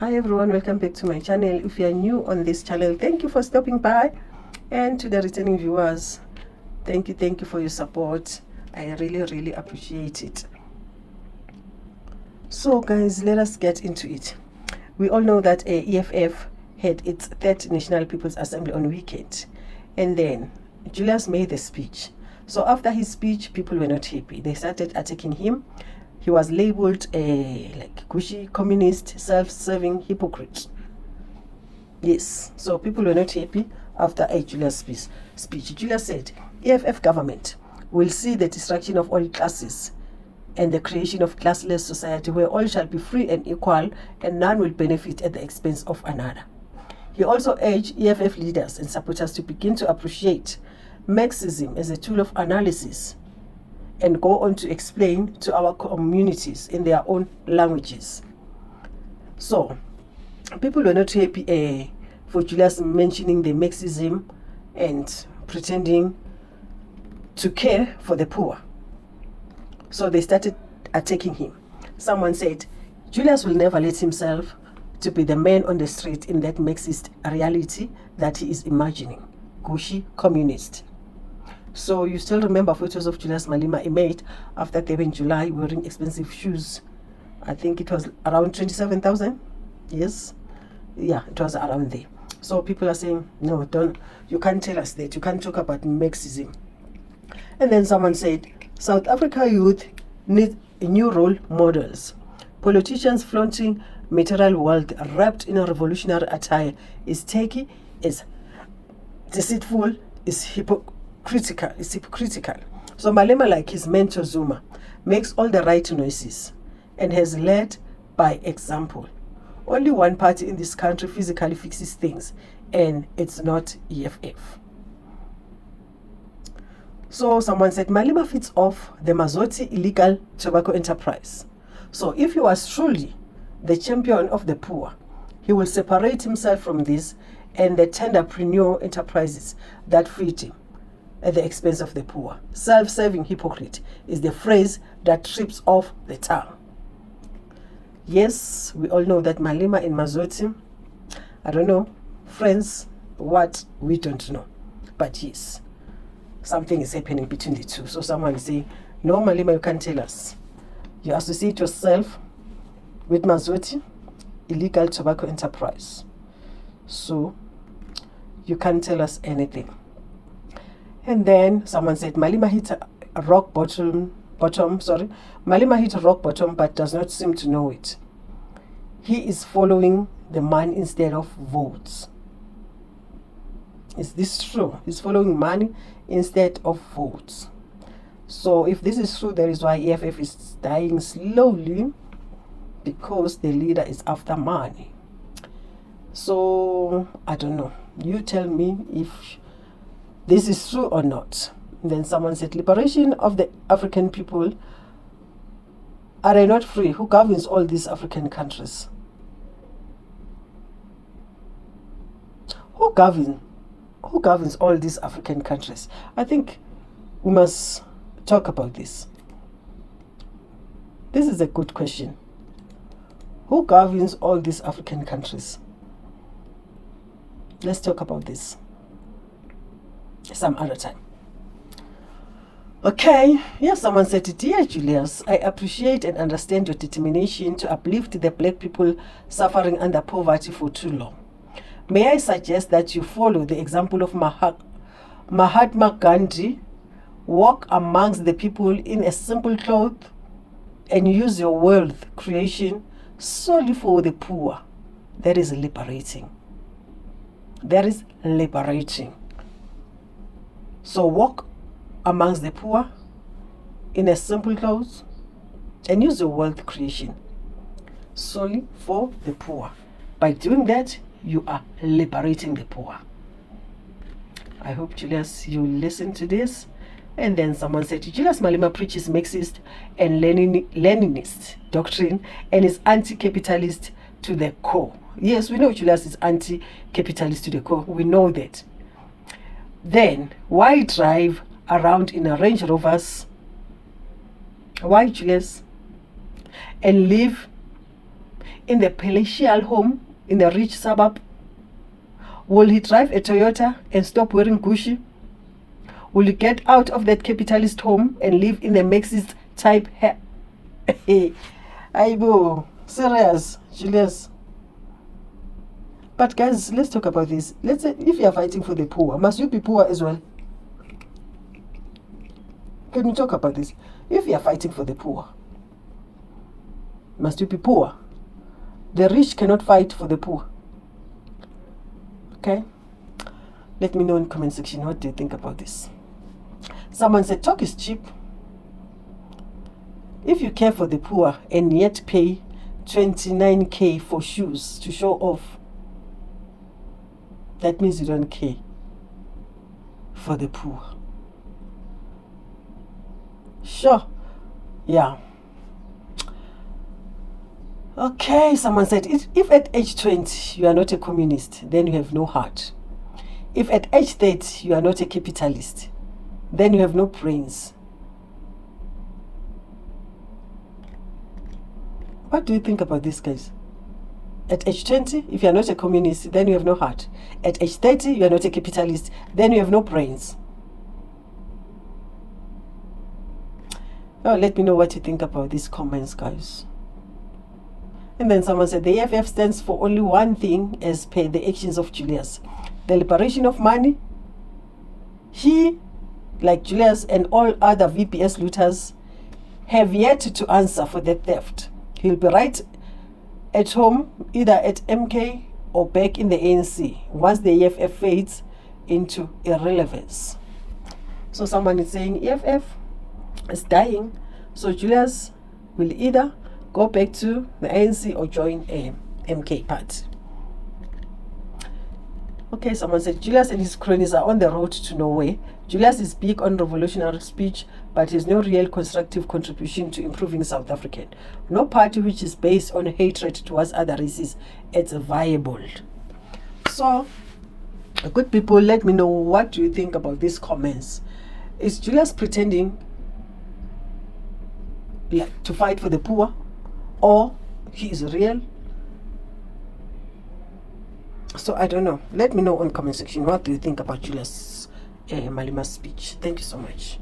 Hi everyone, welcome back to my channel. If you are new on this channel, thank you for stopping by, and to the returning viewers, thank you for your support. I really appreciate it. So guys, let us get into it. We all know that EFF had its third National People's Assembly on weekend, and then Julius made the speech. So after his speech, people were not happy. They started attacking him. He was labeled a like gushy, communist, self-serving hypocrite. Yes, so people were not happy after Julius' speech. Julius said, EFF government will see the destruction of all classes and the creation of classless society where all shall be free and equal and none will benefit at the expense of another. He also urged EFF leaders and supporters to begin to appreciate Marxism as a tool of analysis and go on to explain to our communities in their own languages. So, people were not happy for Julius mentioning the Marxism and pretending to care for the poor. So they started attacking him. Someone said, Julius will never let himself to be the man on the street in that Marxist reality that he is imagining. Gushy communist. So you still remember photos of Julius Malema made after 7 July wearing expensive shoes. I think it was around 27,000. Yes. Yeah, it was around there. So people are saying, no, you can't tell us that. You can't talk about Marxism. And then someone said, South Africa youth need new role models. Politicians flaunting material wealth wrapped in a revolutionary attire is tacky, is deceitful, is hypocritical. So Malema, like his mentor Zuma, makes all the right noises and has led by example. Only one party in this country physically fixes things, and it's not EFF. So someone said Malema fits off the Mazotti illegal tobacco enterprise. So if he was truly the champion of the poor, he will separate himself from this and the tenderpreneur enterprises that feed him at the expense of the poor. Self-serving hypocrite is the phrase that trips off the tongue. Yes, we all know that Malema and Mazotti, I don't know, friends, what, we don't know. But yes, something is happening between the two. So someone is saying, no, Malema, you can't tell us. You associate yourself with Mazotti, illegal tobacco enterprise. So you can't tell us anything. And then someone said Malema hit a rock bottom. Malema hit a rock bottom but does not seem to know it. He is following the man instead of votes. Is this true? He's following money instead of votes. So if this is true, that is why EFF is dying slowly, because the leader is after money. So I don't know. You tell me if this is true or not. And then someone said, liberation of the African people. Are they not free? Who governs all these African countries? Who governs all these African countries? I think we must talk about this. This is a good question. Who governs all these African countries? Let's talk about this some other time. Okay, yes, someone said, Dear Julius, I appreciate and understand your determination to uplift the black people suffering under poverty for too long. May I suggest that you follow the example of Mahatma Gandhi, walk amongst the people in a simple cloth, and use your wealth creation solely for the poor. That is liberating. That is liberating. So walk amongst the poor in a simple clothes and use your wealth creation solely for the poor. By doing that, you are liberating the poor. I hope, Julius, you listen to this. And then someone said, Julius Malema preaches Marxist and Leninist doctrine and is anti-capitalist to the core. Yes, we know Julius is anti-capitalist to the core. We know that. Then, why drive around in a Range Rovers? Why, Julius? And live in the palatial home in the rich suburb? Will he drive a Toyota and stop wearing Gucci? Will he get out of that capitalist home and live in the Marxist type Aibo, serious, Julius. But guys, let's talk about this. Let's say if you are fighting for the poor, must you be poor as well? Can we talk about this? If you are fighting for the poor, must you be poor? The rich cannot fight for the poor. Okay? Let me know in the comment section, what do you think about this? Someone said, talk is cheap. If you care for the poor and yet pay 29k for shoes to show off, that means you don't care for the poor. Sure. Yeah. Okay, someone said, if at age 20 you are not a communist, then you have no heart. If at age 30 you are not a capitalist, then you have no brains. What do you think about this, guys? At age 20, if you are not a communist, then you have no heart. At age 30, you are not a capitalist, then you have no brains. Oh, let me know what you think about these comments, guys. And then someone said, the EFF stands for only one thing as per the actions of Julius. The liberation of money. He, like Julius and all other VPS looters, have yet to answer for the theft. He'll be right at home, either at MK or back in the ANC, once the EFF fades into irrelevance. So someone is saying EFF is dying, so Julius will either go back to the ANC or join a MK party. Okay, someone said Julius and his cronies are on the road to nowhere. Julius is big on revolutionary speech, but has no real constructive contribution to improving South African. No party which is based on hatred towards other races is viable. So, good people, let me know, what do you think about these comments? Is Julius pretending to fight for the poor, or he is real? So I don't know. Let me know on comment section, what do you think about Julius Malima's speech. Thank you so much.